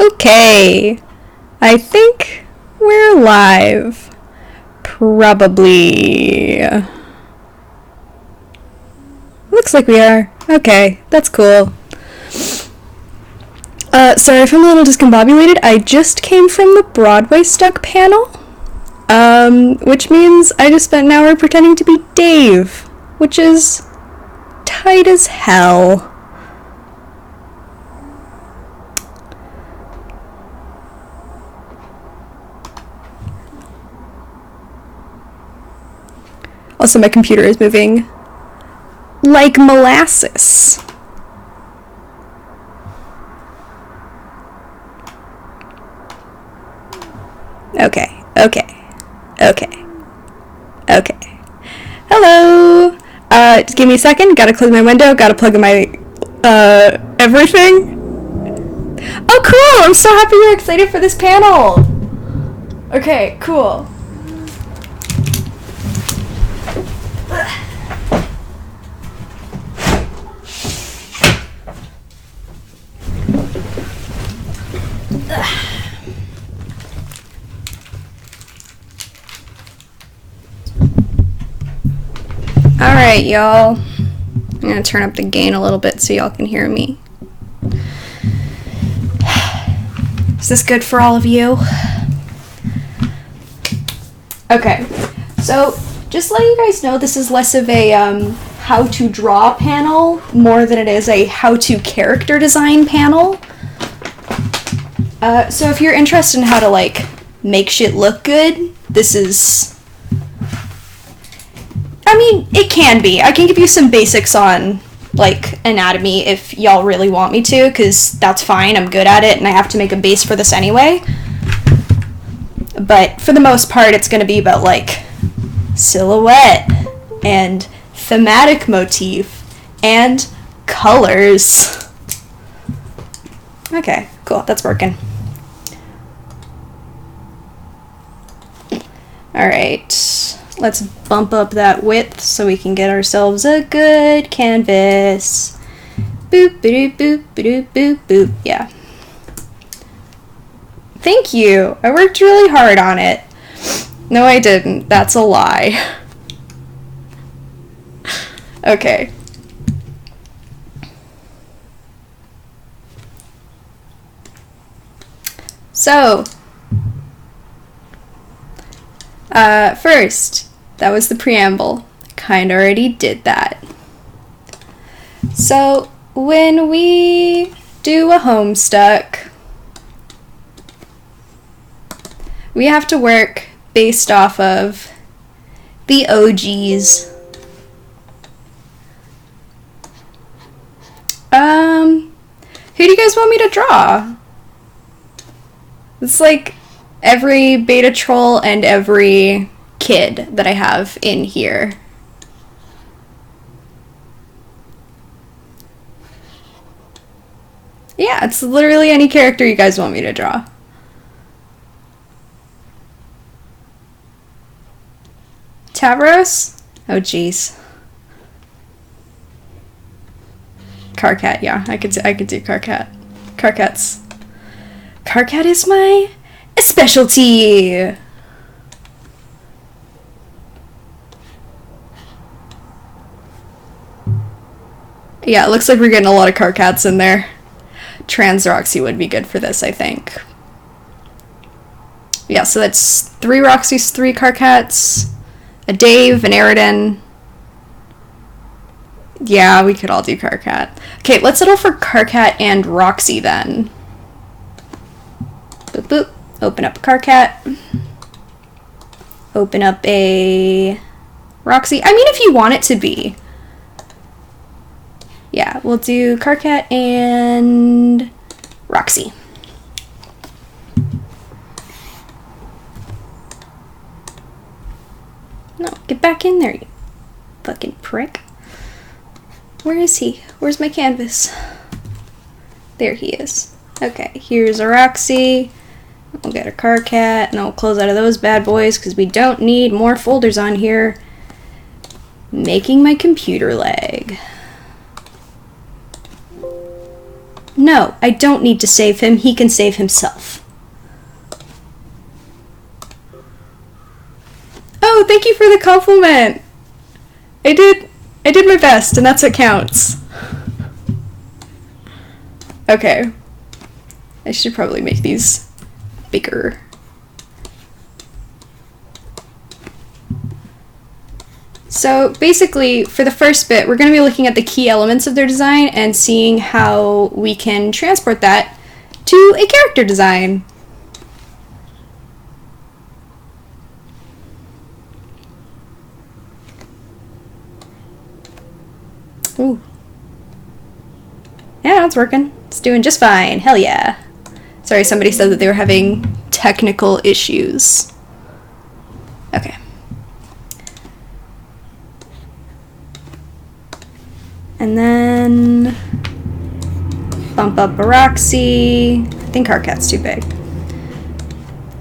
Okay, I think we're live. Probably. Looks like we are. Okay, that's cool. Sorry if I'm a little discombobulated. I just came from the Broadway Stuck panel, which means I just spent an hour pretending to be Dave, which is tight as hell. Also, my computer is moving like molasses. Okay. Hello! Just give me a second. Gotta close my window. Gotta plug in my, everything. Oh, cool! I'm so happy you're excited for this panel! Okay, cool. Alright, y'all. I'm gonna turn up the gain a little bit so y'all can hear me. Is this good for all of you? Okay, so just letting you guys know, this is less of a how to draw panel more than it is a how to character design panel. So if you're interested in how to like make shit look good, this is... I mean, it can be. I can give you some basics on, like, anatomy if y'all really want me to, because that's fine. I'm good at it, and I have to make a base for this anyway. But for the most part, it's going to be about, like, silhouette and thematic motif and colors. Okay, cool. That's working. Alright. Let's bump up that width so we can get ourselves a good canvas. Boop, boop, boop, boop, boop, boop. Yeah. Thank you. I worked really hard on it. No, I didn't. That's a lie. Okay. So, first, that was the preamble. Kinda already did that. So, when we do a Homestuck, we have to work based off of the OGs. Who do you guys want me to draw? It's like every beta troll and every kid that I have in here. Yeah, it's literally any character you guys want me to draw. Tavros? Oh jeez. Carcat, yeah, I could do Carcat. Carcat is my specialty. Yeah, it looks like we're getting a lot of Carcats in there. Trans Roxy would be good for this, I think. Yeah, so that's 3 Roxys, 3 Carcats, a Dave, an Aridin. Yeah, we could all do Carcat. Okay, let's settle for Carcat and Roxy then. Boop boop. Open up a Carcat. Open up a Roxy. I mean, if you want it to be. Yeah, we'll do Carcat and Roxy. No, get back in there, you fucking prick. Where is he? Where's my canvas? There he is. Okay, here's a Roxy. We'll get a Carcat, and then we'll close out of those bad boys, because we don't need more folders on here. Making my computer lag. No, I don't need to save him. He can save himself. Oh, thank you for the compliment. I did my best, and that's what counts. Okay. I should probably make these bigger. So basically, for the first bit, we're going to be looking at the key elements of their design and seeing how we can transport that to a character design. Ooh. Yeah, it's working. It's doing just fine. Hell yeah. Sorry, somebody said that they were having technical issues. Okay. And then bump up Baroxy. I think Karkat's too big.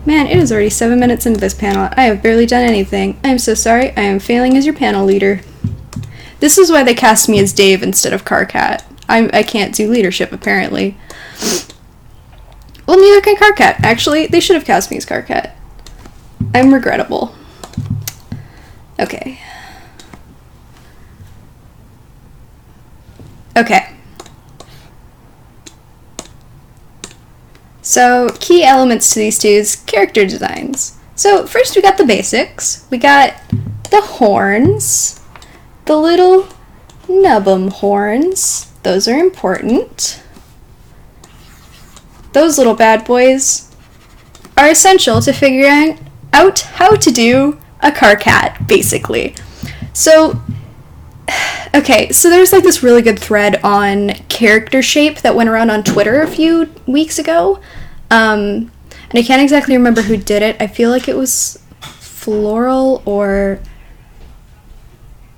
Man, it is already 7 minutes into this panel. I have barely done anything. I am so sorry. I am failing as your panel leader. This is why they cast me as Dave instead of Karkat. I can't do leadership, apparently. Well, neither can Karkat. Actually, they should have cast me as Karkat. I'm regrettable. Okay. Okay. So, key elements to these two is character designs. So, first we got the basics. We got the horns. The little nubbum horns. Those are important. Those little bad boys are essential to figuring out how to do a Karkat, basically. So, okay, so there's like this really good thread on character shape that went around on Twitter a few weeks ago. And I can't exactly remember who did it. I feel like it was Floral or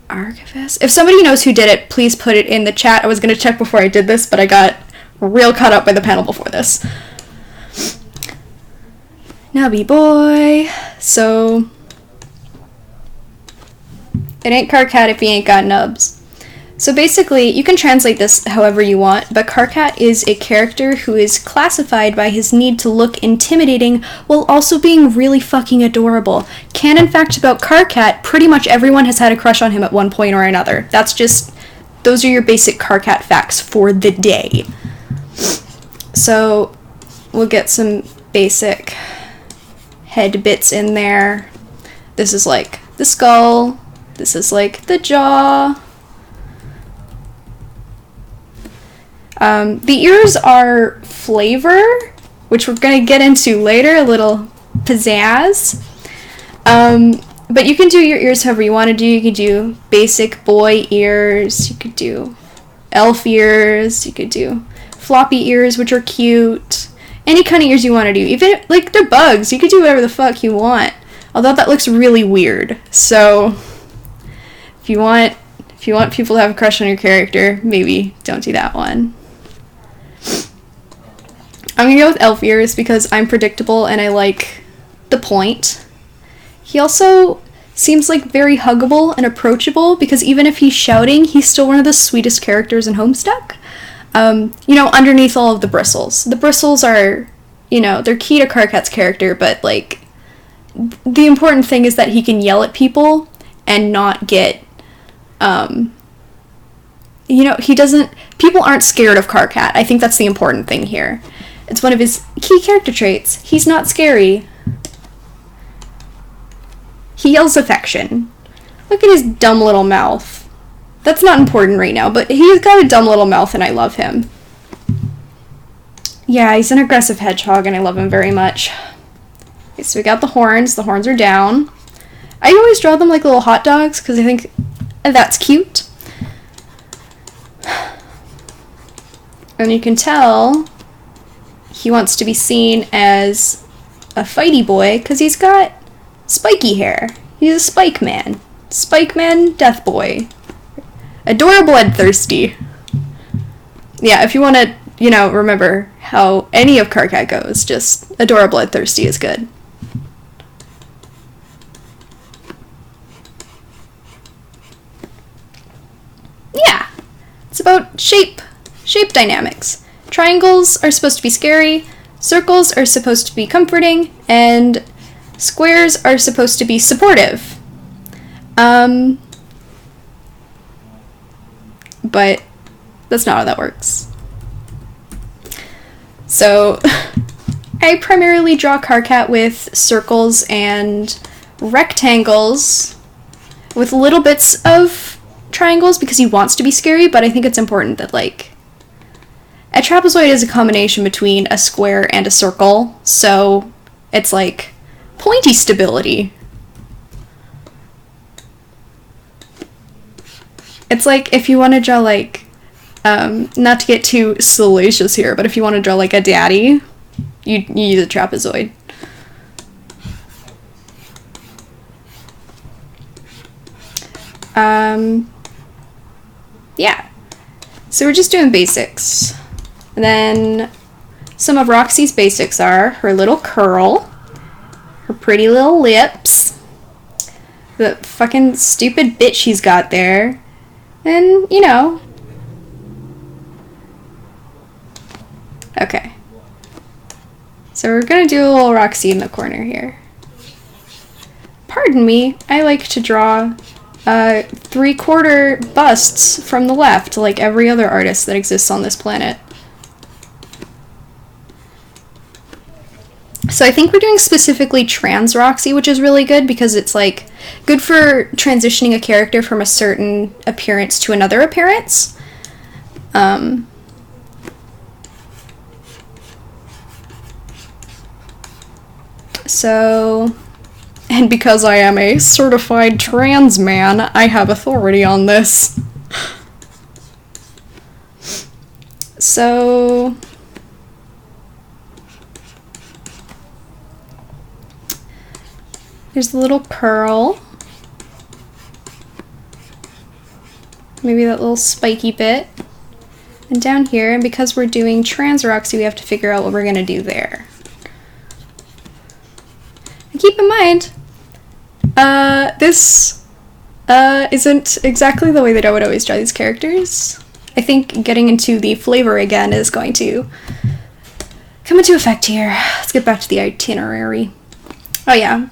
Archivist. If somebody knows who did it, please put it in the chat. I was going to check before I did this, but I got real caught up by the panel before this. Nubby boy. So, it ain't Karkat if he ain't got nubs. So basically, you can translate this however you want, but Karkat is a character who is classified by his need to look intimidating while also being really fucking adorable. Canon fact about Karkat, pretty much everyone has had a crush on him at one point or another. That's just, those are your basic Karkat facts for the day. So, we'll get some basic head bits in there. This is like the skull. This is like the jaw. The ears are flavor, which we're going to get into later, a little pizzazz. But you can do your ears however you want to do. You could do basic boy ears. You could do elf ears. You could do floppy ears, which are cute. Any kind of ears you want to do. Even, like, they're bugs. You could do whatever the fuck you want. Although that looks really weird. So, if you want people to have a crush on your character, maybe don't do that one. I'm gonna go with elf ears because I'm predictable and I like the point. He also seems like very huggable and approachable because even if he's shouting, he's still one of the sweetest characters in Homestuck. You know, underneath all of the bristles. The bristles are, you know, they're key to Karkat's character, but like, the important thing is that he can yell at people and not get, you know, people aren't scared of Karkat. I think that's the important thing here. It's one of his key character traits. He's not scary. He yells affection. Look at his dumb little mouth. That's not important right now, but he's got a dumb little mouth and I love him. Yeah, he's an aggressive hedgehog and I love him very much. Okay, so we got the horns. The horns are down. I always draw them like little hot dogs because I think that's cute. And you can tell he wants to be seen as a fighty boy because he's got spiky hair. He's a spike man. Spike man, death boy. Adorable bloodthirsty. Yeah, if you want to, you know, remember how any of Karkat goes, just adorable bloodthirsty is good. Yeah, it's about shape dynamics. Triangles are supposed to be scary, circles are supposed to be comforting, and squares are supposed to be supportive. But that's not how that works. So I primarily draw Karkat with circles and rectangles with little bits of triangles because he wants to be scary, but I think it's important that, like, a trapezoid is a combination between a square and a circle, so it's like pointy stability. It's like if you want to draw, like, not to get too salacious here, but if you want to draw like a daddy, you use a trapezoid. Yeah. So we're just doing basics. And then some of Roxy's basics are her little curl, her pretty little lips, the fucking stupid bit she's got there, and, you know. Okay. So we're gonna do a little Roxy in the corner here. Pardon me, I like to draw 3/4 busts from the left, like every other artist that exists on this planet. So I think we're doing specifically trans Roxy, which is really good because it's like good for transitioning a character from a certain appearance to another appearance. So, and because I am a certified trans man, I have authority on this. So, there's a little curl. Maybe that little spiky bit. And down here, and because we're doing trans Roxy, we have to figure out what we're gonna do there. And keep in mind, this isn't exactly the way that I would always draw these characters. I think getting into the flavor again is going to come into effect here. Let's get back to the itinerary. Oh yeah,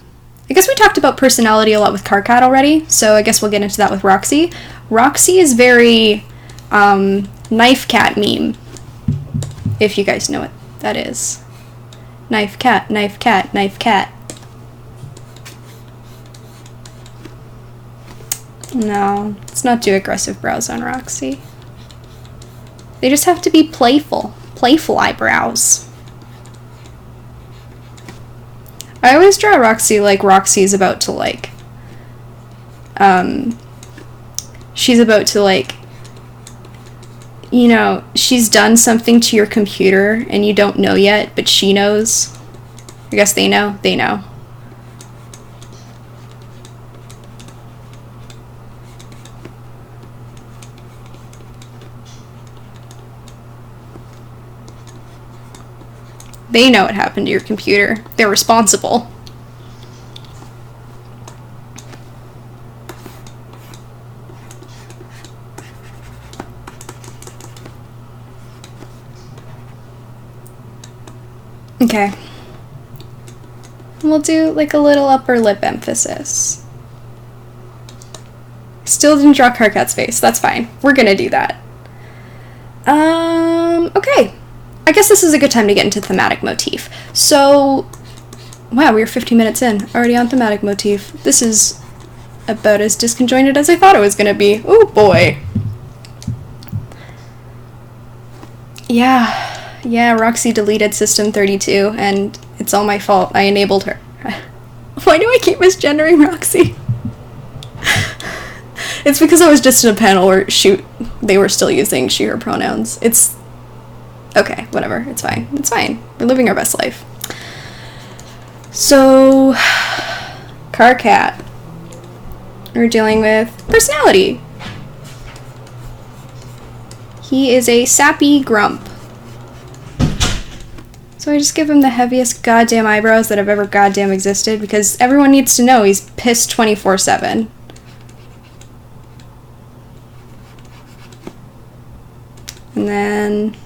I guess we talked about personality a lot with Karkat already, so I guess we'll get into that with Roxy. Roxy is very knife cat meme, if you guys know what that is. Knife cat, knife cat, knife cat. No, let's not do aggressive brows on Roxy. They just have to be playful. Playful eyebrows. I always draw Roxy like Roxy's about to, like, she's about to, like, you know, she's done something to your computer and you don't know yet, but she knows. I guess they know. They know. They know what happened to your computer. They're responsible. Okay. We'll do like a little upper lip emphasis. Still didn't draw Karkat's face. That's fine. We're gonna do that. Okay. I guess this is a good time to get into thematic motif. So, wow, we were 15 minutes in, already on thematic motif. This is about as disconjointed as I thought it was gonna be. Oh boy. Yeah, Roxy deleted System 32, and it's all my fault. I enabled her. Why do I keep misgendering Roxy? It's because I was just in a panel where, shoot, they were still using she, her pronouns. It's okay, whatever, it's fine. It's fine. We're living our best life. So, Karkat. We're dealing with personality. He is a sappy grump. So I just give him the heaviest goddamn eyebrows that have ever goddamn existed because everyone needs to know he's pissed 24/7. And then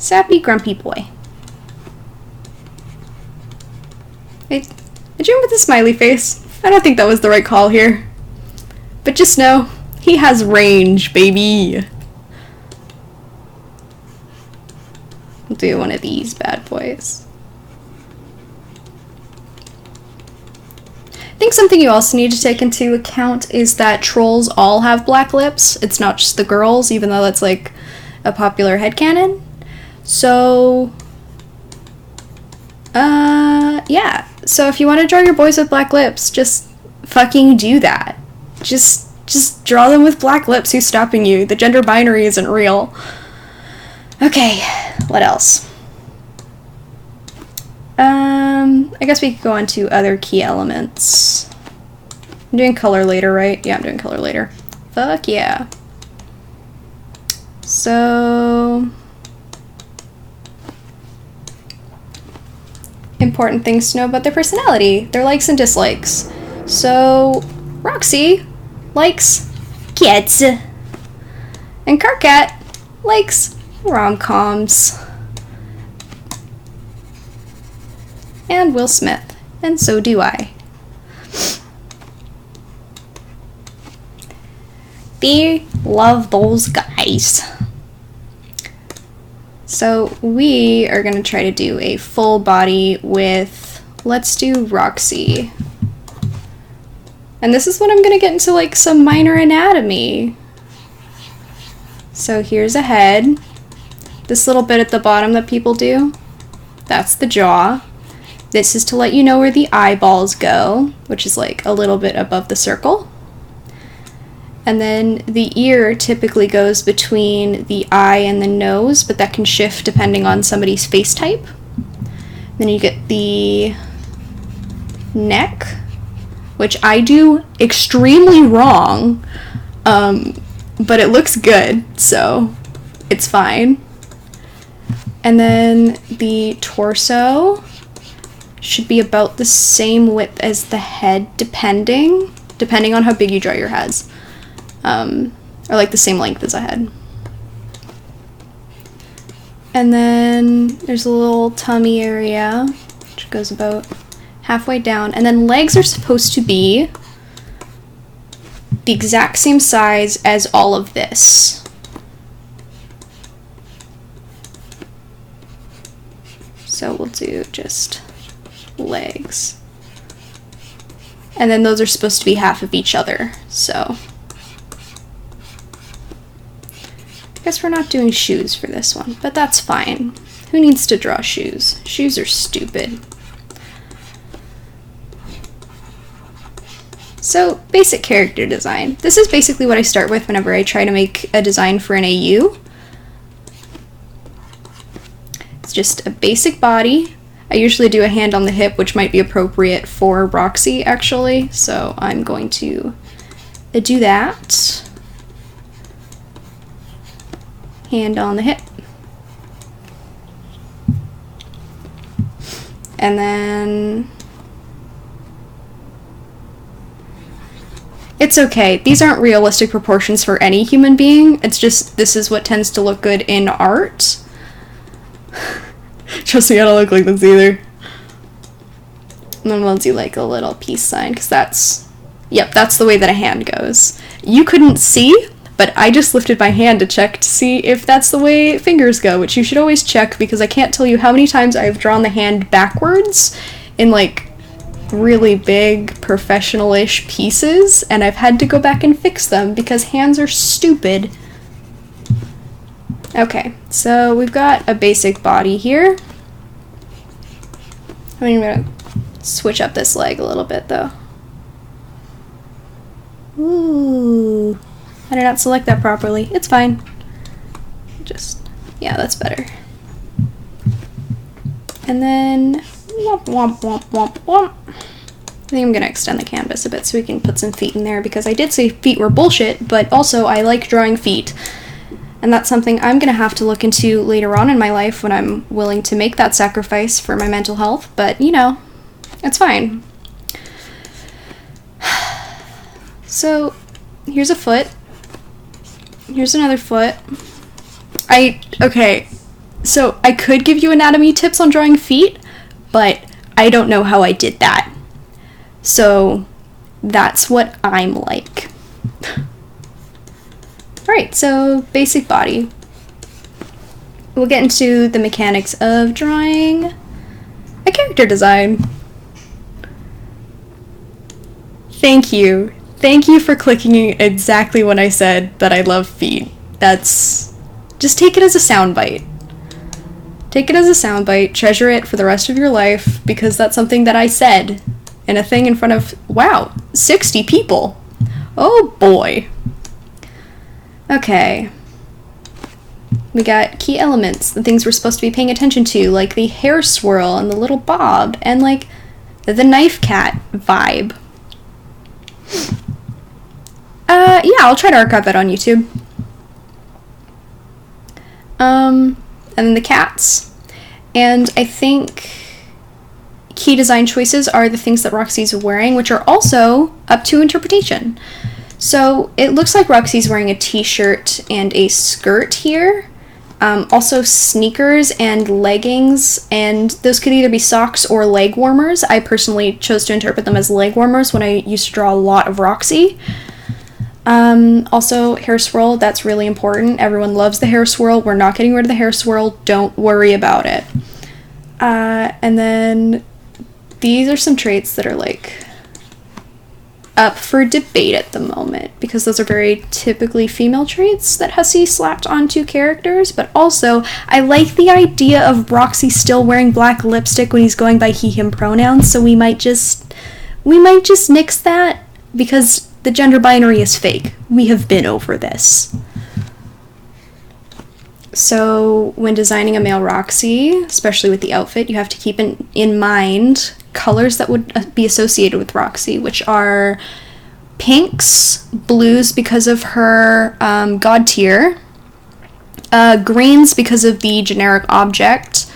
Sappy, grumpy boy. I drew him with a smiley face. I don't think that was the right call here. But just know, he has range, baby. We'll do one of these bad boys. I think something you also need to take into account is that trolls all have black lips. It's not just the girls, even though that's like a popular headcanon. So, yeah. So if you want to draw your boys with black lips, just fucking do that. Just draw them with black lips. Who's stopping you? The gender binary isn't real. Okay, what else? I guess we could go on to other key elements. I'm doing color later, right? Yeah, I'm doing color later. Fuck yeah. So, important things to know about their personality, their likes and dislikes. So, Roxy likes kids, and Carcat likes rom-coms. And Will Smith, and so do I. They love those guys. So we are gonna try to do a full body with, let's do Roxy. And this is when I'm gonna get into like some minor anatomy. So here's a head. This little bit at the bottom that people do, that's the jaw. This is to let you know where the eyeballs go, which is like a little bit above the circle. And then the ear typically goes between the eye and the nose, but that can shift depending on somebody's face type. Then you get the neck, which I do extremely wrong, but it looks good, so it's fine. And then the torso should be about the same width as the head, depending on how big you draw your heads. Or like the same length as a head. And then there's a little tummy area, which goes about halfway down. And then legs are supposed to be the exact same size as all of this. So we'll do just legs. And then those are supposed to be half of each other, so. I guess we're not doing shoes for this one, but that's fine. Who needs to draw shoes? Shoes are stupid. So, basic character design. This is basically what I start with whenever I try to make a design for an AU. It's just a basic body. I usually do a hand on the hip, which might be appropriate for Roxy, actually, so I'm going to do that. Hand on the hip. And then it's okay. These aren't realistic proportions for any human being. It's just this is what tends to look good in art. Trust me, I don't look like this either. And then we'll do like a little peace sign, because that's, yep, that's the way that a hand goes. You couldn't see, but I just lifted my hand to check to see if that's the way fingers go, which you should always check, because I can't tell you how many times I've drawn the hand backwards in like really big professional-ish pieces, and I've had to go back and fix them because hands are stupid. Okay, so we've got a basic body here. I'm gonna switch up this leg a little bit though. Ooh, I did not select that properly. It's fine. Just, yeah, that's better. And then, womp, womp, womp, womp, womp. I think I'm gonna extend the canvas a bit so we can put some feet in there, because I did say feet were bullshit, but also I like drawing feet. And that's something I'm gonna have to look into later on in my life when I'm willing to make that sacrifice for my mental health, but you know, it's fine. So, here's a foot. Here's another foot. Okay, So I could give you anatomy tips on drawing feet, but I don't know how I did that. So that's what I'm like. Alright, so basic body. We'll get into the mechanics of drawing a character design. Thank you. Thank you for clicking exactly when I said that I love feet. That's... just take it as a soundbite. Take it as a soundbite, treasure it for the rest of your life, because that's something that I said in a thing in front of, wow, 60 people. Oh boy. Okay. We got key elements, the things we're supposed to be paying attention to, like the hair swirl and the little bob, and like the knife cat vibe. Yeah, I'll try to archive that on YouTube. And then the cats. And I think key design choices are the things that Roxy's wearing, which are also up to interpretation. So it looks like Roxy's wearing a t-shirt and a skirt here. Also sneakers and leggings, and those could either be socks or leg warmers. I personally chose to interpret them as leg warmers when I used to draw a lot of Roxy. Also hair swirl, that's really important. Everyone loves the hair swirl. We're not getting rid of the hair swirl. Don't worry about it. And then these are some traits that are like up for debate at the moment, because those are very typically female traits that Hussey slapped onto characters, but also I like the idea of Roxy still wearing black lipstick when he's going by he, him pronouns, so we might just nix that, because the gender binary is fake. We have been over this. So when designing a male Roxy, especially with the outfit, you have to keep in mind colors that would be associated with Roxy, which are pinks, blues because of her god tier, greens because of the generic object,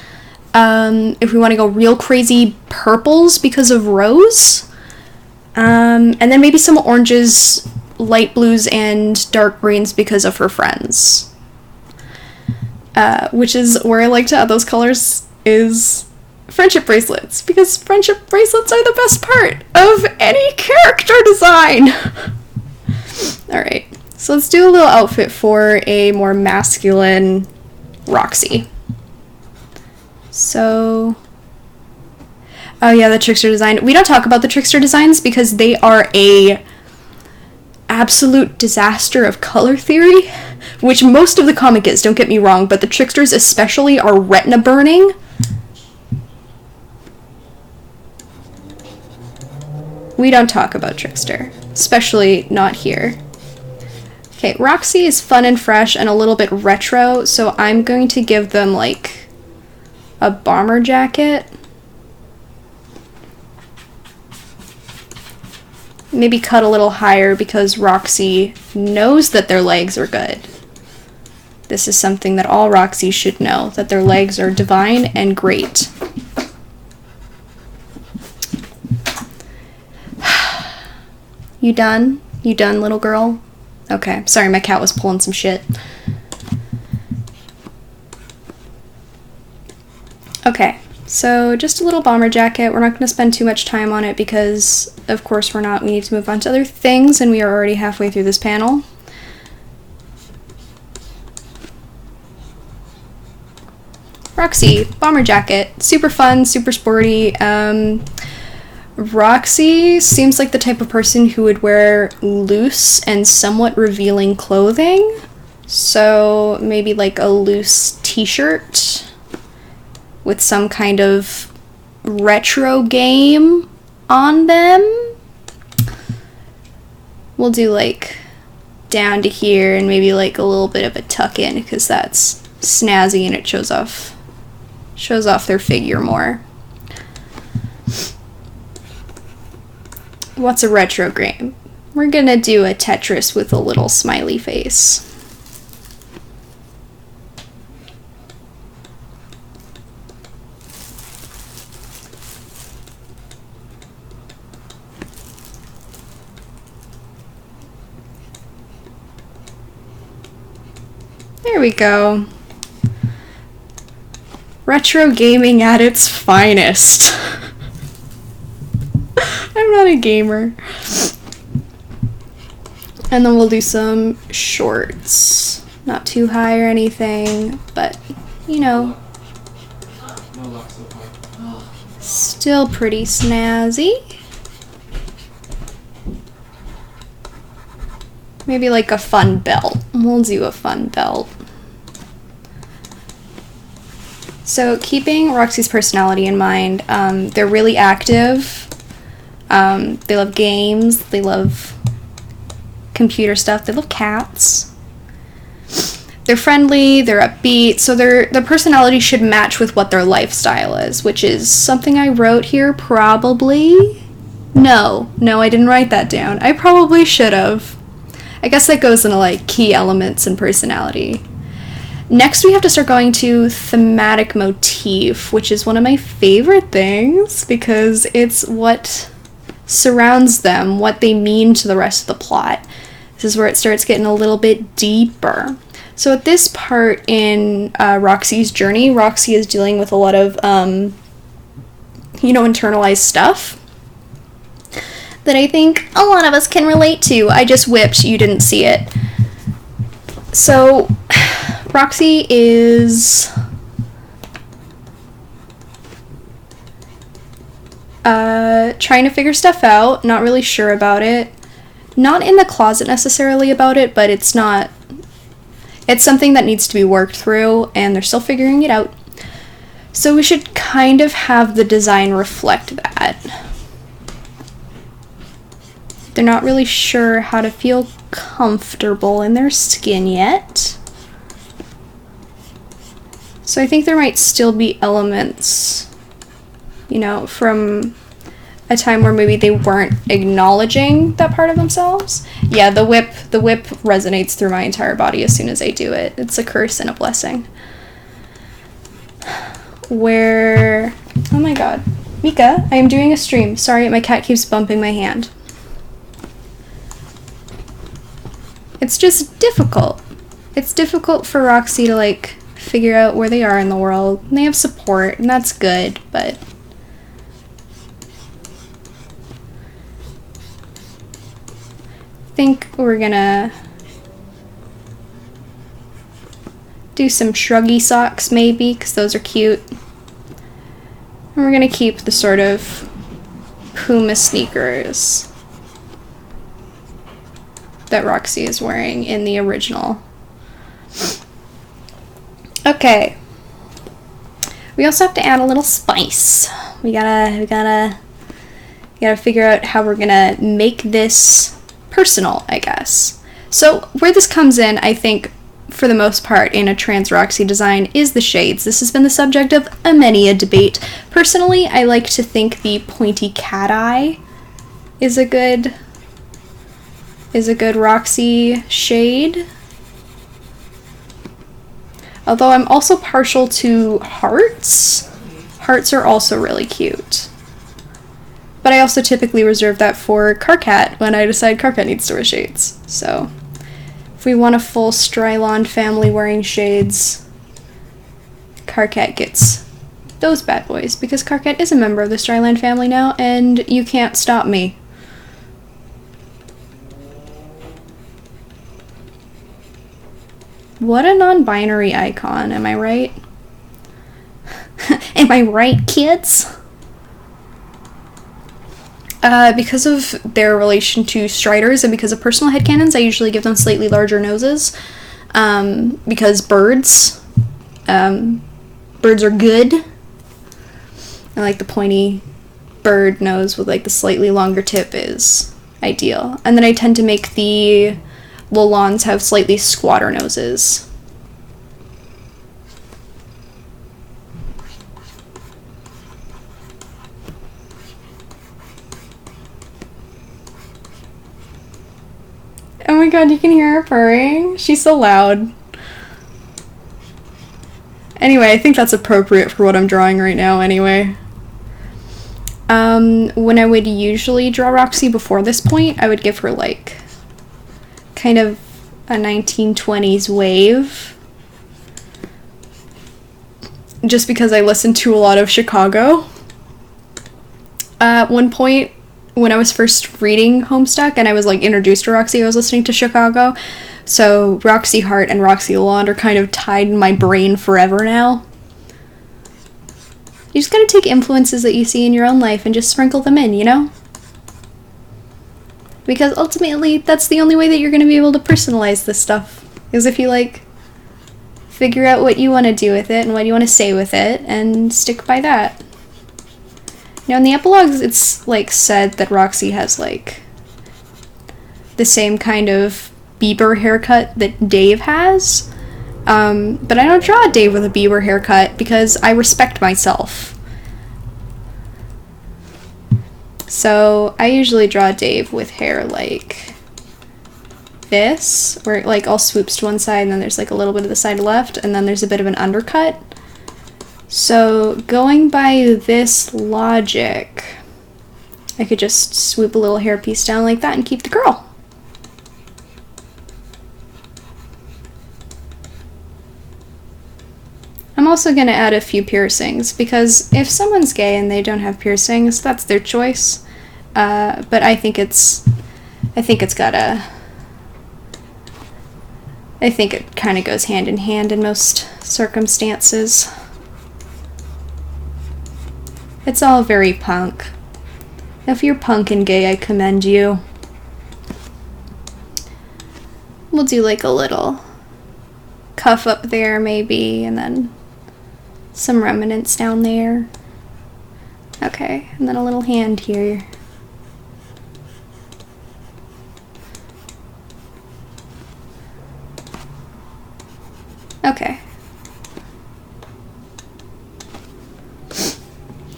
if we want to go real crazy, purples because of Rose, and then maybe some oranges, light blues, and dark greens because of her friends. Which is where I like to add those colors is friendship bracelets, because friendship bracelets are the best part of any character design. Alright, so let's do a little outfit for a more masculine Roxy. So, oh yeah, the trickster design. We don't talk about the trickster designs because they are a absolute disaster of color theory, which most of the comic is, don't get me wrong, but the tricksters especially are retina burning. We don't talk about trickster, especially not here. Okay, Roxy is fun and fresh and a little bit retro, so I'm going to give them like a bomber jacket. Maybe cut a little higher because Roxy knows that their legs are good. This is something that all Roxys should know, that their legs are divine and great. You done? You done, little girl? Okay, sorry, my cat was pulling some shit. Okay, so just a little bomber jacket. We're not going to spend too much time on it because, of course, we're not. We need to move on to other things, and we are already halfway through this panel. Roxy, bomber jacket. Super fun, super sporty. Roxy seems like the type of person who would wear loose and somewhat revealing clothing. So maybe like a loose t-shirt with some kind of retro game on them. We'll do like down to here and maybe like a little bit of a tuck in because that's snazzy and it shows off their figure more. What's a retro game? We're gonna do a Tetris with a little smiley face. There we go. Retro gaming at its finest. I'm not a gamer. And then we'll do some shorts. Not too high or anything, but, you know, still pretty snazzy. Maybe like a fun belt. We'll do a fun belt. So keeping Roxy's personality in mind, they're really active. They love games. They love computer stuff. They love cats. They're friendly. They're upbeat. So their personality should match with what their lifestyle is, which is something I wrote here probably. No, I didn't write that down. I probably should have. I guess that goes into like key elements in personality. Next, we have to start going to thematic motif, which is one of my favorite things because it's what surrounds them, what they mean to the rest of the plot. This is where it starts getting a little bit deeper. So at this part in Roxy's journey, Roxy is dealing with a lot of, internalized stuff that I think a lot of us can relate to. I just whipped, you didn't see it. So Roxy is trying to figure stuff out, not really sure about it. Not in the closet necessarily about it, but it's something that needs to be worked through, and they're still figuring it out. So we should kind of have the design reflect that. They're not really sure how to feel comfortable in their skin yet. So I think there might still be elements, from a time where maybe they weren't acknowledging that part of themselves. Yeah, the whip resonates through my entire body as soon as I do it. It's a curse and a blessing. Oh my god. Mika, I am doing a stream. Sorry, my cat keeps bumping my hand. It's just difficult. It's difficult for Roxy to, figure out where they are in the world. And they have support, and that's good, but I think we're gonna do some shruggy socks, maybe, because those are cute. And we're gonna keep the sort of Puma sneakers that Roxy is wearing in the original. Okay. We also have to add a little spice. We gotta figure out how we're gonna make this personal, I guess. So where this comes in, I think, for the most part, in a trans Roxy design, is the shades. This has been the subject of many a debate. Personally, I like to think the pointy cat eye is a good Roxy shade. Although I'm also partial to hearts. Hearts are also really cute. But I also typically reserve that for Carcat when I decide Carcat needs to wear shades. So if we want a full Strylon family wearing shades, Carcat gets those bad boys, because Carcat is a member of the Strylon family now, and you can't stop me. What a non-binary icon, am I right? Am I right, kids? Because of their relation to Striders and because of personal headcanons, I usually give them slightly larger noses. Because birds are good. I like the pointy bird nose with the slightly longer tip is ideal. And then I tend to make the Lolons have slightly squatter noses. Oh my god, you can hear her purring? She's so loud. Anyway, I think that's appropriate for what I'm drawing right now anyway. When I would usually draw Roxy before this point, I would give her kind of a 1920s wave. just because I listened to a lot of Chicago. At one point, when I was first reading Homestuck and I was like introduced to Roxy, I was listening to Chicago. So Roxy Hart and Roxy Lalonde are kind of tied in my brain forever now. You just gotta take influences that you see in your own life and just sprinkle them in, you know? Because ultimately, that's the only way that you're gonna be able to personalize this stuff. Is if you, like, figure out what you want to do with it and what you want to say with it and stick by that. Now, in the epilogues, it's, like, said that Roxy has, like, the same kind of Bieber haircut that Dave has. But I don't draw Dave with a Bieber haircut because I respect myself. So I usually draw Dave with hair like this, where it like all swoops to one side and then there's like a little bit of the side left and then there's a bit of an undercut. So going by this logic, I could just swoop a little hairpiece down like that and keep the curl. I'm also going to add a few piercings, because if someone's gay and they don't have piercings, that's their choice. But I think it kind of goes hand in hand in most circumstances. It's all very punk. If you're punk and gay, I commend you. We'll do like a little cuff up there maybe, and then some remnants down there. Okay, and then a little hand here. Okay.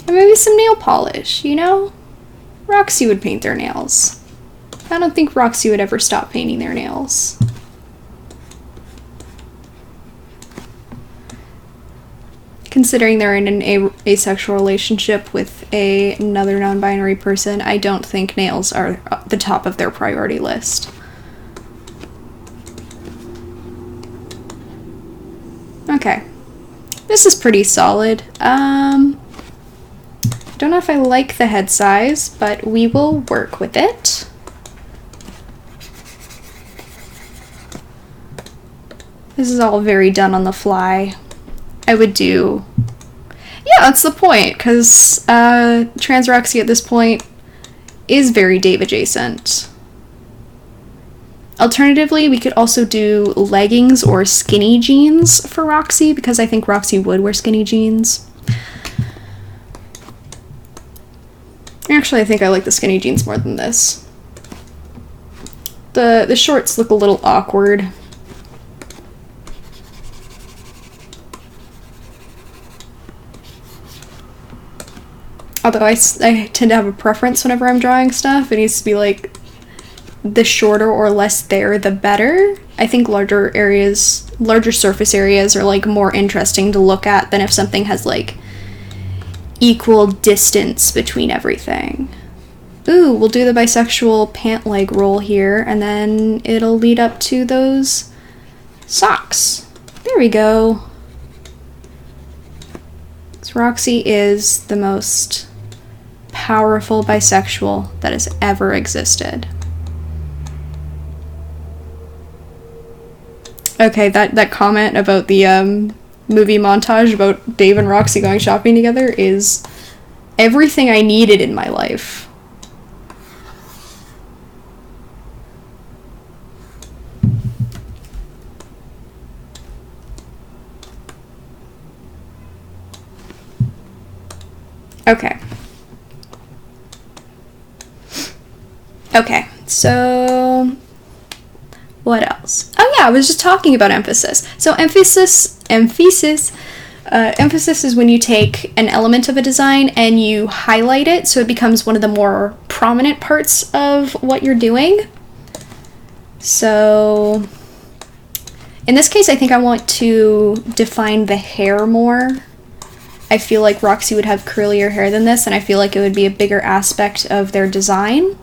And maybe some nail polish, you know? Roxy would paint their nails. I don't think Roxy would ever stop painting their nails. Considering they're in an asexual relationship with another non-binary person, I don't think nails are at the top of their priority list. Okay. This is pretty solid. Don't know if I like the head size, but we will work with it. This is all very done on the fly. I would do... Yeah, that's the point, because Trans Roxy at this point is very Dave adjacent. Alternatively, we could also do leggings or skinny jeans for Roxy, because I think Roxy would wear skinny jeans. Actually, I think I like the skinny jeans more than this. The shorts look a little awkward. Although I tend to have a preference whenever I'm drawing stuff. It needs to be like the shorter or less there, the better. I think larger surface areas are like more interesting to look at than if something has like equal distance between everything. Ooh, we'll do the bisexual pant leg roll here, and then it'll lead up to those socks. There we go. So Roxy is the most powerful bisexual that has ever existed. Okay, that comment about the movie montage about Dave and Roxy going shopping together is everything I needed in my life. Okay. Okay, so what else? Oh yeah, I was just talking about emphasis. So emphasis is when you take an element of a design and you highlight it so it becomes one of the more prominent parts of what you're doing. So in this case, I think I want to define the hair more. I feel like Roxy would have curlier hair than this, and I feel like it would be a bigger aspect of their design.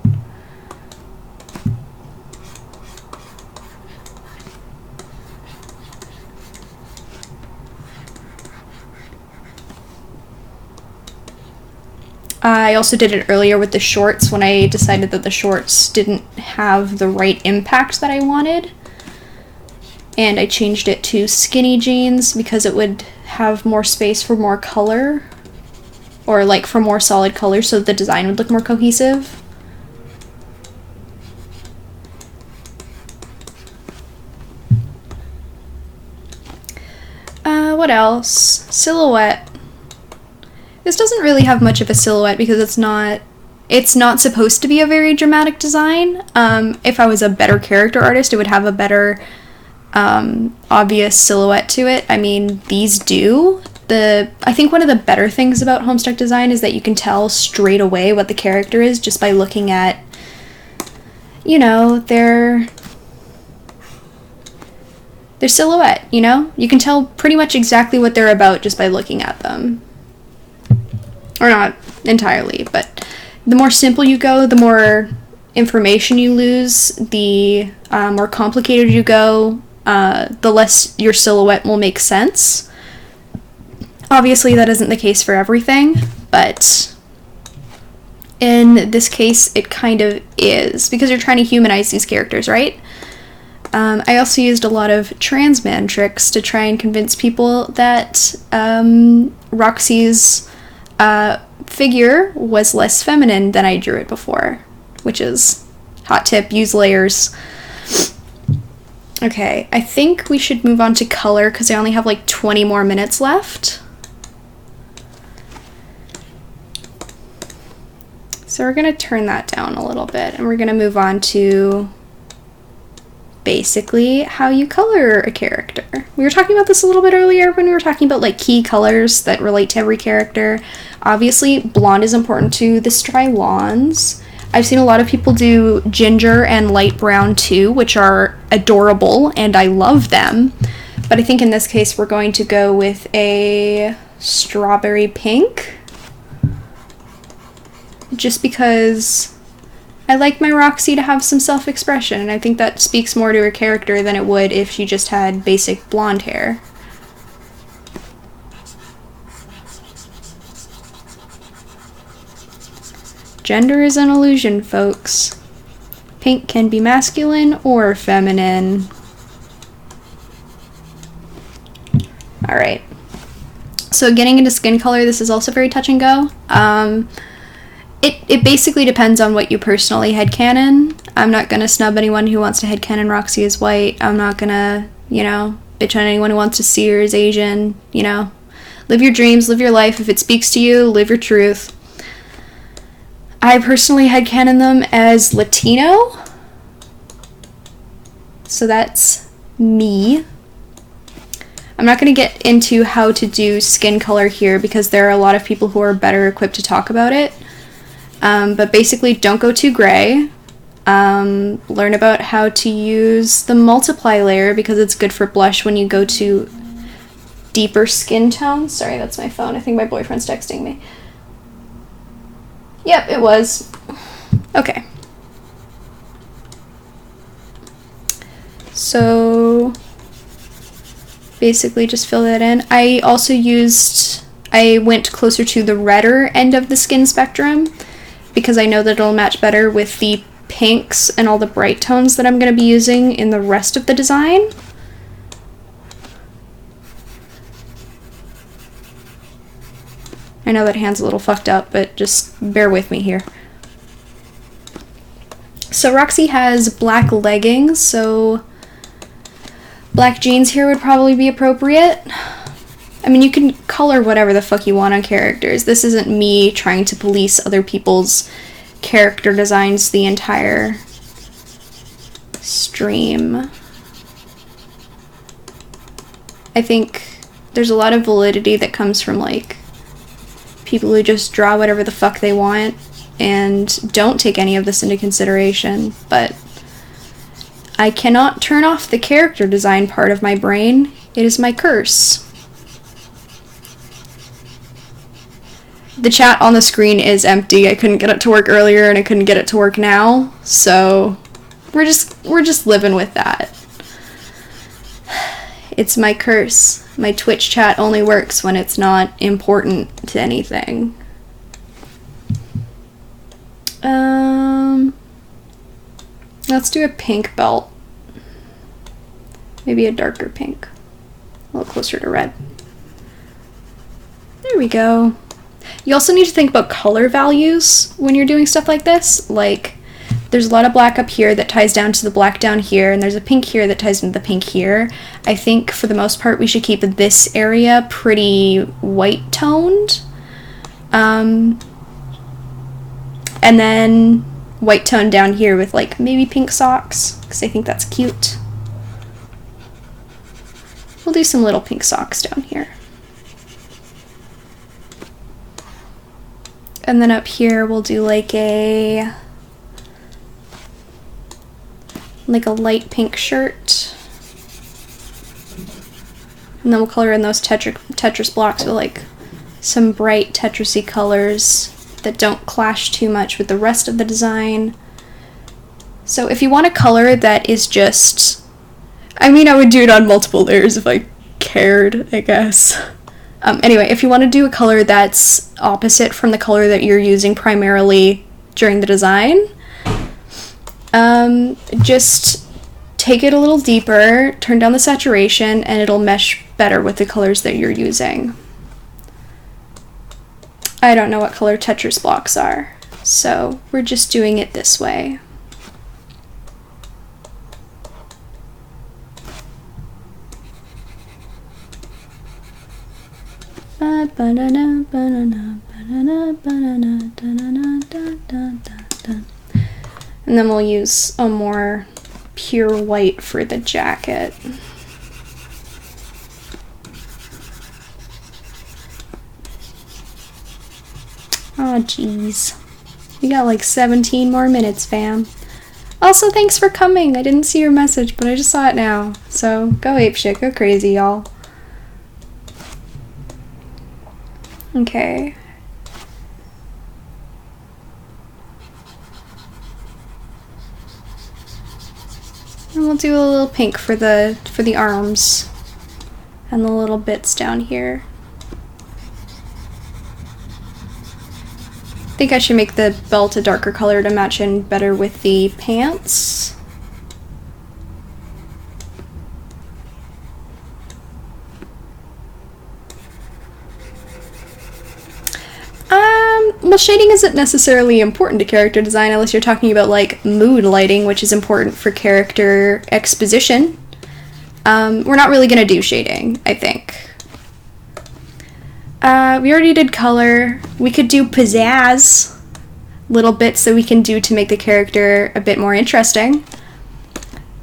I also did it earlier with the shorts when I decided that the shorts didn't have the right impact that I wanted. And I changed it to skinny jeans because it would have more space for more color. Or like for more solid color so the design would look more cohesive. What else? Silhouette. This doesn't really have much of a silhouette because it's not supposed to be a very dramatic design. If I was a better character artist, it would have a better obvious silhouette to it. I mean, these do. I think one of the better things about Homestuck design is that you can tell straight away what the character is just by looking at, you know, their silhouette, you know? You can tell pretty much exactly what they're about just by looking at them. Or not entirely, but the more simple you go, the more information you lose, the more complicated you go, the less your silhouette will make sense. Obviously, that isn't the case for everything, but in this case, it kind of is, because you're trying to humanize these characters, right? I also used a lot of trans man tricks to try and convince people that Roxy's figure was less feminine than I drew it before, which is hot tip, use layers. Okay, I think we should move on to color because I only have like 20 more minutes left. So we're going to turn that down a little bit and we're going to move on to basically how you color a character. We were talking about this a little bit earlier when we were talking about like key colors that relate to every character. Obviously, blonde is important to the Strylons. I've seen a lot of people do ginger and light brown too, which are adorable and I love them. But I think in this case we're going to go with a strawberry pink. Just because I like my Roxy to have some self-expression, and I think that speaks more to her character than it would if she just had basic blonde hair. Gender is an illusion, folks. Pink can be masculine or feminine. Alright. So getting into skin color, this is also very touch and go. It basically depends on what you personally headcanon. I'm not gonna snub anyone who wants to headcanon Roxy as white. I'm not gonna, you know, bitch on anyone who wants to see her as Asian, you know. Live your dreams, live your life. If it speaks to you, live your truth. I personally headcanon them as Latino. So that's me. I'm not going to get into how to do skin color here because there are a lot of people who are better equipped to talk about it. But basically, don't go too gray. Learn about how to use the multiply layer because it's good for blush when you go to deeper skin tones. Sorry, that's my phone. I think my boyfriend's texting me. Yep, it was. Okay. So basically just fill that in. I went closer to the redder end of the skin spectrum because I know that it'll match better with the pinks and all the bright tones that I'm going to be using in the rest of the design. I know that hand's a little fucked up, but just bear with me here. So Roxy has black leggings, so black jeans here would probably be appropriate. I mean, you can color whatever the fuck you want on characters. This isn't me trying to police other people's character designs the entire stream. I think there's a lot of validity that comes from, like, people who just draw whatever the fuck they want and don't take any of this into consideration, but I cannot turn off the character design part of my brain. It is my curse. The chat on the screen is empty. I couldn't get it to work earlier and I couldn't get it to work now, so we're just living with that. It's my curse. My Twitch chat only works when it's not important to anything. Let's do a pink belt. Maybe a darker pink. A little closer to red. There we go. You also need to think about color values when you're doing stuff like this. Like, there's a lot of black up here that ties down to the black down here, and there's a pink here that ties into the pink here. I think for the most part we should keep this area pretty white toned. And then white tone down here with like maybe pink socks, because I think that's cute. We'll do some little pink socks down here. And then up here we'll do like a light pink shirt. And then we'll color in those Tetris blocks with like some bright Tetris-y colors that don't clash too much with the rest of the design. So if you want a color that is just, I mean, I would do it on multiple layers if I cared, I guess. Anyway, if you want to do a color that's opposite from the color that you're using primarily during the design, just take it a little deeper, turn down the saturation, and it'll mesh better with the colors that you're using. I don't know what color Tetris blocks are, so we're just doing it this way. And then we'll use a more pure white for the jacket. Oh jeez. We got like 17 more minutes, fam. Also, thanks for coming. I didn't see your message, but I just saw it now. So go apeshit, go crazy, y'all. Okay. And we'll do a little pink for the arms and the little bits down here. I think I should make the belt a darker color to match in better with the pants. Well, shading isn't necessarily important to character design unless you're talking about like mood lighting, which is important for character exposition. We're not really gonna do shading, I think. We already did color. We could do pizzazz, little bits that we can do to make the character a bit more interesting.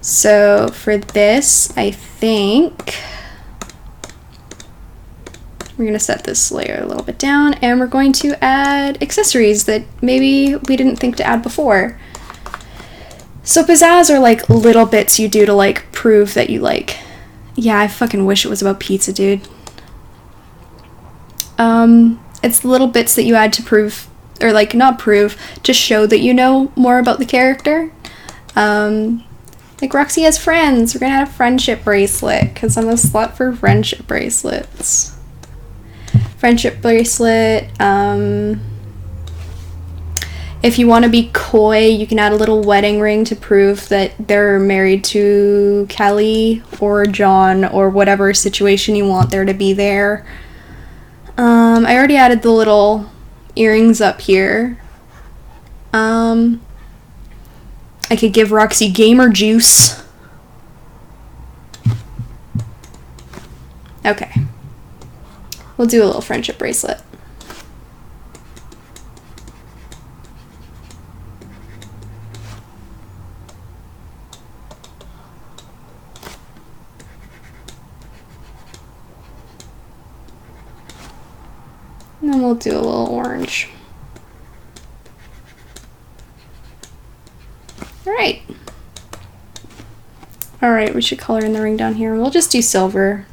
So for this, I think we're going to set this layer a little bit down, and we're going to add accessories that maybe we didn't think to add before. So pizzazz are like little bits you do to like prove that you like, yeah, I fucking wish it was about pizza, dude. It's little bits that you add to prove, or like not prove, to show that you know more about the character. Like Roxy has friends, we're gonna add a friendship bracelet, because I'm a slut for friendship bracelets. Friendship bracelet. If you want to be coy, you can add a little wedding ring to prove that they're married to Kelly or John or whatever situation you want there to be there. I already added the little earrings up here. I could give Roxy gamer juice. Okay. We'll do a little friendship bracelet. And then we'll do a little orange. Alright. Alright, we should color in the ring down here. We'll just do silver.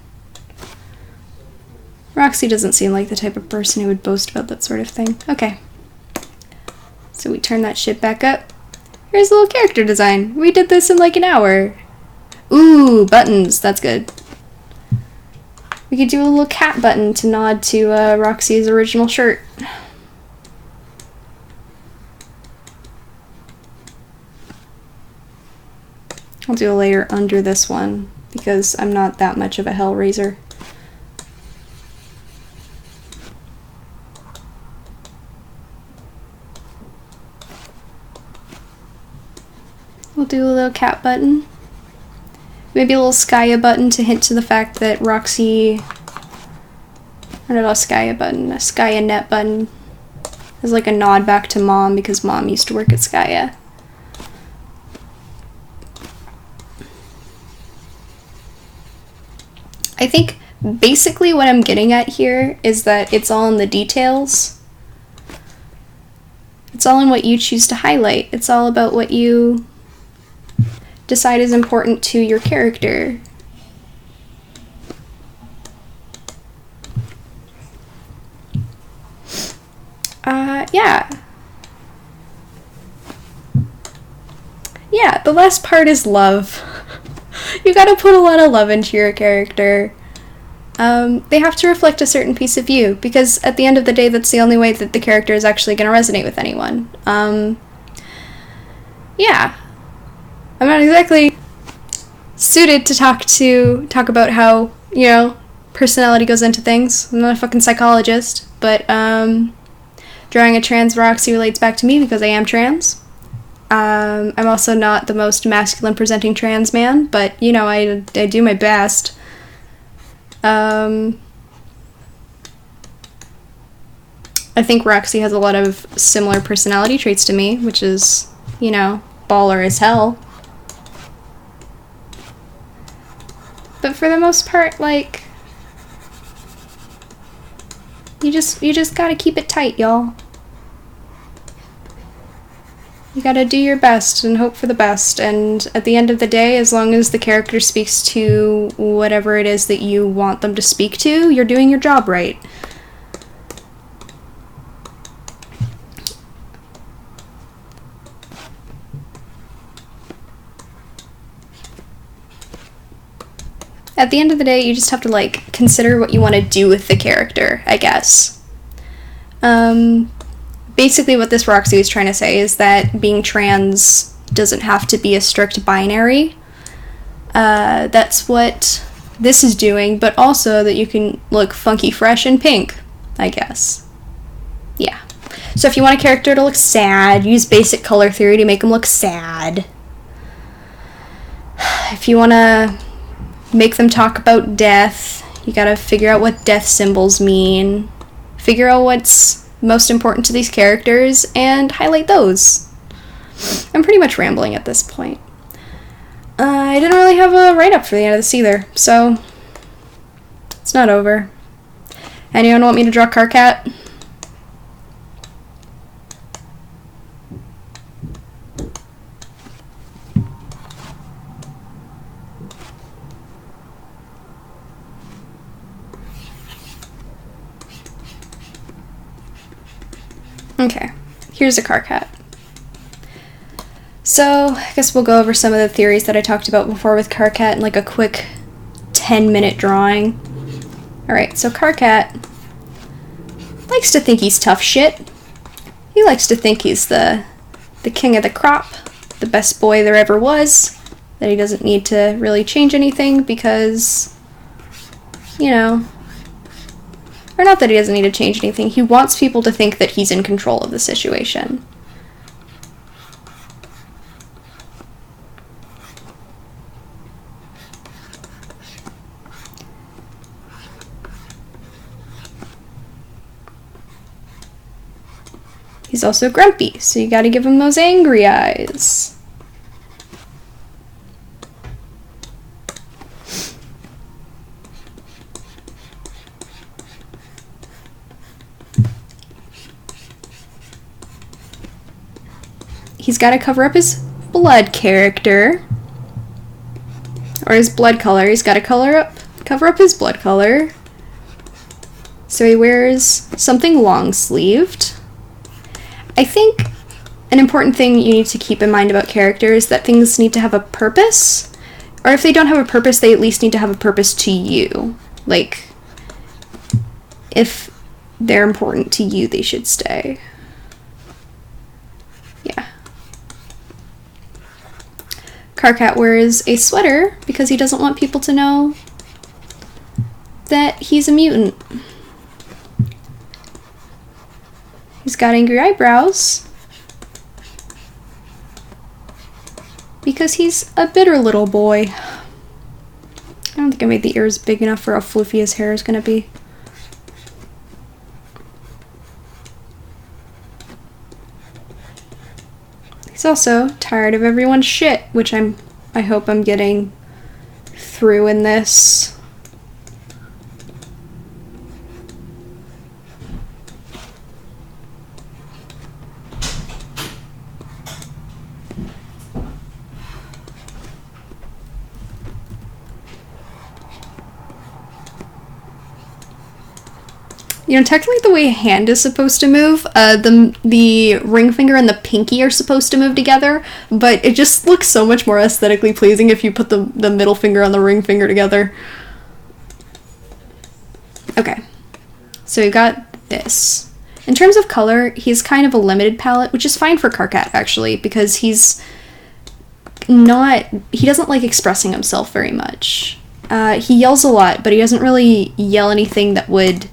Roxy doesn't seem like the type of person who would boast about that sort of thing. Okay. So we turn that shit back up. Here's a little character design. We did this in like an hour. Ooh, buttons. That's good. We could do a little cat button to nod to Roxy's original shirt. I'll do a layer under this one because I'm not that much of a hellraiser. We'll do a little cat button. Maybe a little Skya button to hint to the fact that Roxy, or not a Skya button, a Skya net button, is like a nod back to Mom because Mom used to work at Skya. I think basically what I'm getting at here is that it's all in the details. It's all in what you choose to highlight. It's all about what you decide is important to your character. Yeah. Yeah, the last part is love. You gotta put a lot of love into your character. They have to reflect a certain piece of you, because at the end of the day, that's the only way that the character is actually gonna resonate with anyone. Yeah. I'm not exactly suited to talk about how, you know, personality goes into things. I'm not a fucking psychologist, but, drawing a trans Roxy relates back to me because I am trans. I'm also not the most masculine presenting trans man, but, you know, I do my best. I think Roxy has a lot of similar personality traits to me, which is, you know, baller as hell. But for the most part, like, you just gotta keep it tight, y'all. You gotta do your best and hope for the best, and at the end of the day, as long as the character speaks to whatever it is that you want them to speak to, you're doing your job right. At the end of the day, you just have to, like, consider what you want to do with the character, I guess. Basically what this Roxy is trying to say is that being trans doesn't have to be a strict binary. That's what this is doing, but also that you can look funky, fresh, and pink, I guess. Yeah. So if you want a character to look sad, use basic color theory to make them look sad. If you want to make them talk about death, you gotta figure out what death symbols mean. Figure out what's most important to these characters and highlight those. I'm pretty much rambling at this point. I didn't really have a write-up for the end of this either, so it's not over. Anyone want me to draw Carcat? Okay, here's a Carcat. So, I guess we'll go over some of the theories that I talked about before with Carcat in like a quick 10-minute drawing. Alright, so Carcat likes to think he's tough shit. He likes to think he's the king of the crop, the best boy there ever was, that he doesn't need to really change anything because, you know, or not that he doesn't need to change anything, he wants people to think that he's in control of the situation. He's also grumpy, so you gotta give him those angry eyes. He's gotta cover up his blood character. Or his blood color. He's gotta cover up his blood color. So he wears something long-sleeved. I think an important thing you need to keep in mind about characters is that things need to have a purpose. Or if they don't have a purpose, they at least need to have a purpose to you. Like, if they're important to you, they should stay. Yeah. Karkat wears a sweater because he doesn't want people to know that he's a mutant. He's got angry eyebrows because he's a bitter little boy. I don't think I made the ears big enough for how floofy his hair is gonna be. He's also tired of everyone's shit, which I hope I'm getting through in this. You know, technically the way a hand is supposed to move, the ring finger and the pinky are supposed to move together, but it just looks so much more aesthetically pleasing if you put the middle finger and the ring finger together. Okay, so we got this. In terms of color, he's kind of a limited palette, which is fine for Karkat, actually, because he doesn't like expressing himself very much. He yells a lot, but he doesn't really yell anything that would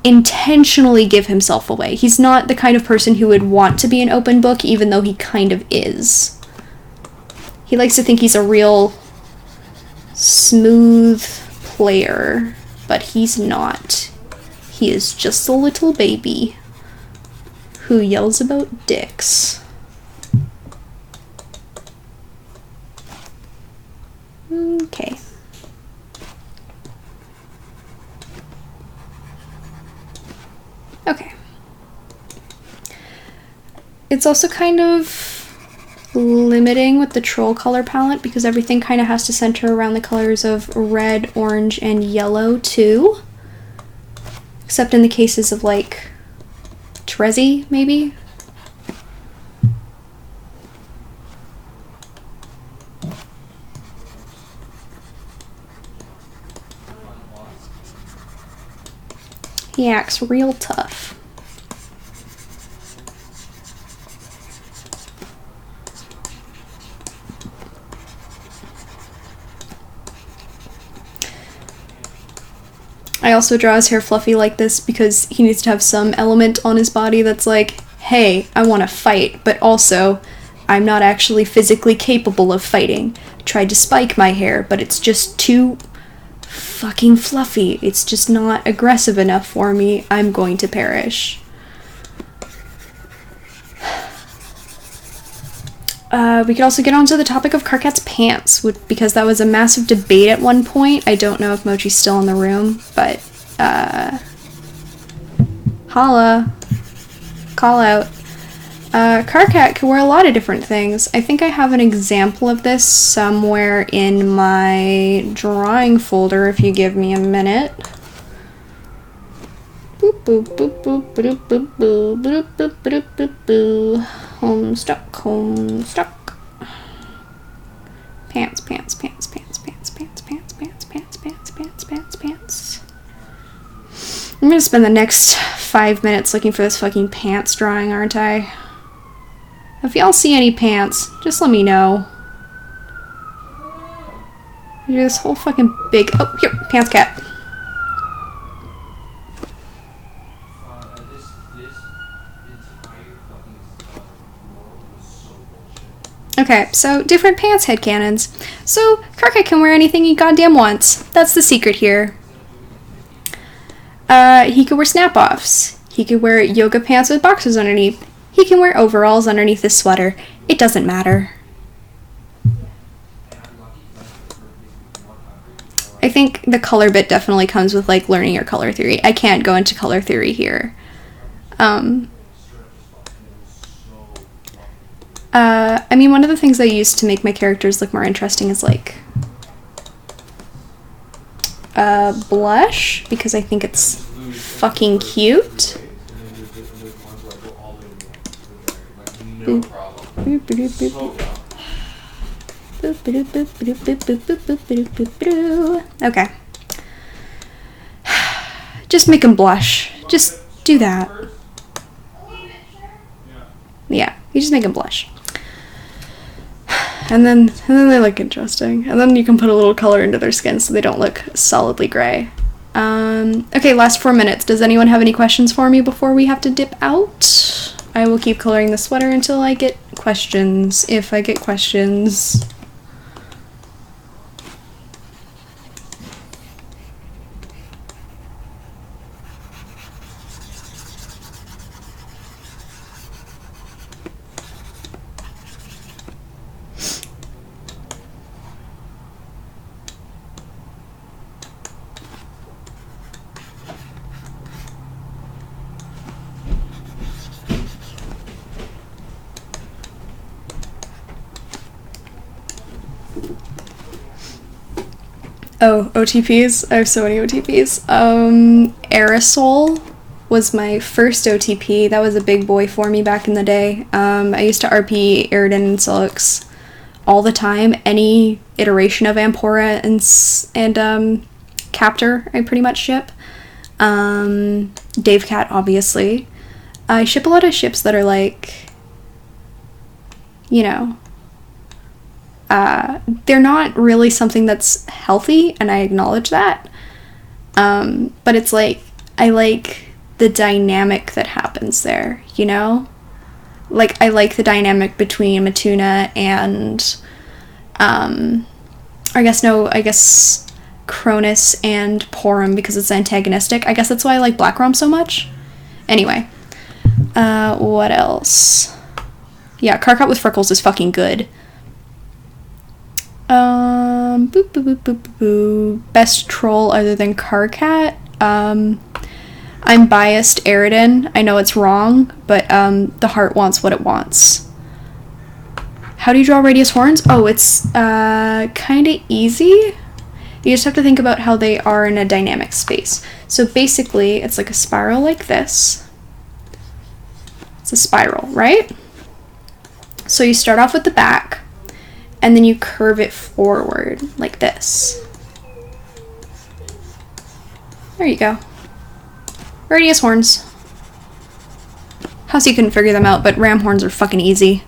intentionally give himself away. He's not the kind of person who would want to be an open book, even though he kind of is. He likes to think he's a real smooth player, but he's not. He is just a little baby who yells about dicks. Okay. Okay. It's also kind of limiting with the troll color palette because everything kind of has to center around the colors of red, orange, and yellow too. Except in the cases of like Trezzy, maybe? He acts real tough. I also draw his hair fluffy like this because he needs to have some element on his body that's like, hey, I want to fight, but also, I'm not actually physically capable of fighting. I tried to spike my hair, but it's just too fucking fluffy. It's just not aggressive enough for me. I'm going to perish. We could also get onto the topic of Karkat's pants, because that was a massive debate at one point. I don't know if Mochi's still in the room, but holla. Call out. Karkat can wear a lot of different things. I think I have an example of this somewhere in my drawing folder if you give me a minute. Boop boop boop boop boop boop boop boop boop boop boop boop. Homestuck, Homestuck. Pants, pants, pants, pants, pants, pants, pants, pants, pants, pants, pants, pants, pants. I'm gonna spend the next 5 minutes looking for this fucking pants drawing, aren't I? If y'all see any pants, just let me know. This whole fucking big... Oh, here, pants cat. Okay, so different pants headcanons. So, Karkat can wear anything he goddamn wants. That's the secret here. He could wear snap-offs. He could wear yoga pants with boxers underneath. He can wear overalls underneath his sweater. It doesn't matter. I think the color bit definitely comes with, like, learning your color theory. I can't go into color theory here. I mean, one of the things I use to make my characters look more interesting is, like, blush, because I think it's fucking cute. Boop. Boop, boop, boop, boop. Boop, boop, boop, boop, boop, boop, boop, boop, boop, boop, boop. Okay. Just make him blush. Just do that. Yeah, you just make him blush. And then they look interesting. And then you can put a little color into their skin so they don't look solidly gray. Okay, last 4 minutes. Does anyone have any questions for me before we have to dip out? I will keep coloring the sweater until I get questions, if I get questions. Oh, OTPs? I have so many OTPs. Aerosol was my first OTP. That was a big boy for me back in the day. I used to RP Aridin and Silix all the time. Any iteration of Ampora and Captor, I pretty much ship. Dave Cat, obviously. I ship a lot of ships that are like, you know, they're not really something that's healthy, and I acknowledge that. But it's like, I like the dynamic that happens there, you know? Like, I like the dynamic between Matuna and, I guess Cronus and Porum, because it's antagonistic. I guess that's why I like Black Rom so much. Anyway. What else? Yeah, Karkat with Freckles is fucking good. Best troll other than Karkat. I'm biased Aridin. I know it's wrong, but the heart wants what it wants. How do you draw radius horns? Oh, it's kind of easy. You just have to think about how they are in a dynamic space. So basically, it's like a spiral like this. It's a spiral, right? So you start off with the back, and then you curve it forward like this. There you go. Radius horns. House you couldn't figure them out, but ram horns are fucking easy.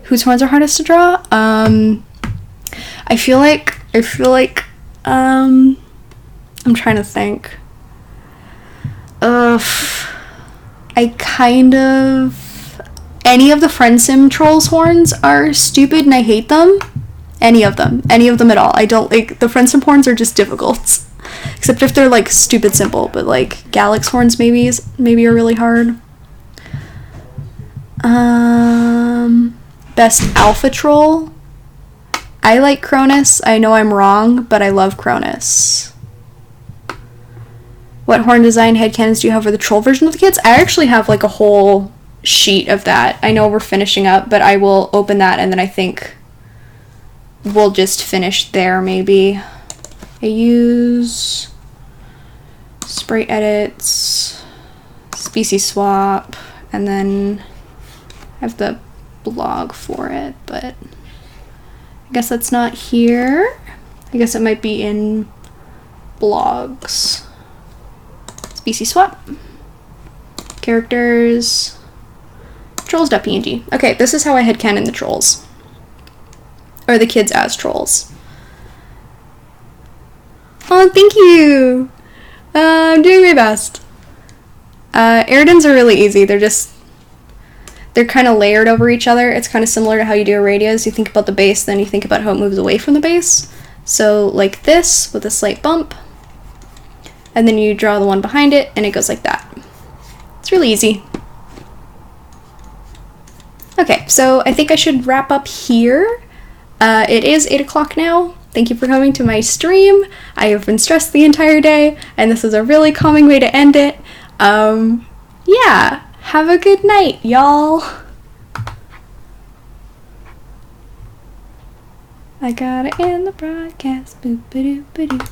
Whose horns are hardest to draw? I feel like, I'm trying to think. Any of the Friend Sim trolls horns are stupid and I hate them. Any of them at all. I don't like, the Friend Sim horns are just difficult. Except if they're like stupid simple, but like Galax horns maybe are really hard. Best alpha troll. I like Cronus. I know I'm wrong, but I love Cronus. What horn design headcanons do you have for the troll version of the kits? I actually have like a whole sheet of that. I know we're finishing up, but I will open that and then I think we'll just finish there maybe. I use spray edits, species swap, and then I have the blog for it, but I guess that's not here. I guess it might be in blogs. Species swap. Characters. Trolls.png. Okay, this is how I headcanon the trolls. Or the kids as trolls. Oh, thank you! I'm doing my best. Aridins are really easy. They're kind of layered over each other. It's kind of similar to how you do a radius. You think about the base, then you think about how it moves away from the base. So like this, with a slight bump. And then you draw the one behind it, and it goes like that. It's really easy. Okay, so I think I should wrap up here. It is 8 o'clock now. Thank you for coming to my stream. I have been stressed the entire day, and this is a really calming way to end it. Yeah, have a good night, y'all. I gotta end the broadcast. Boop-a-doop-a-doop.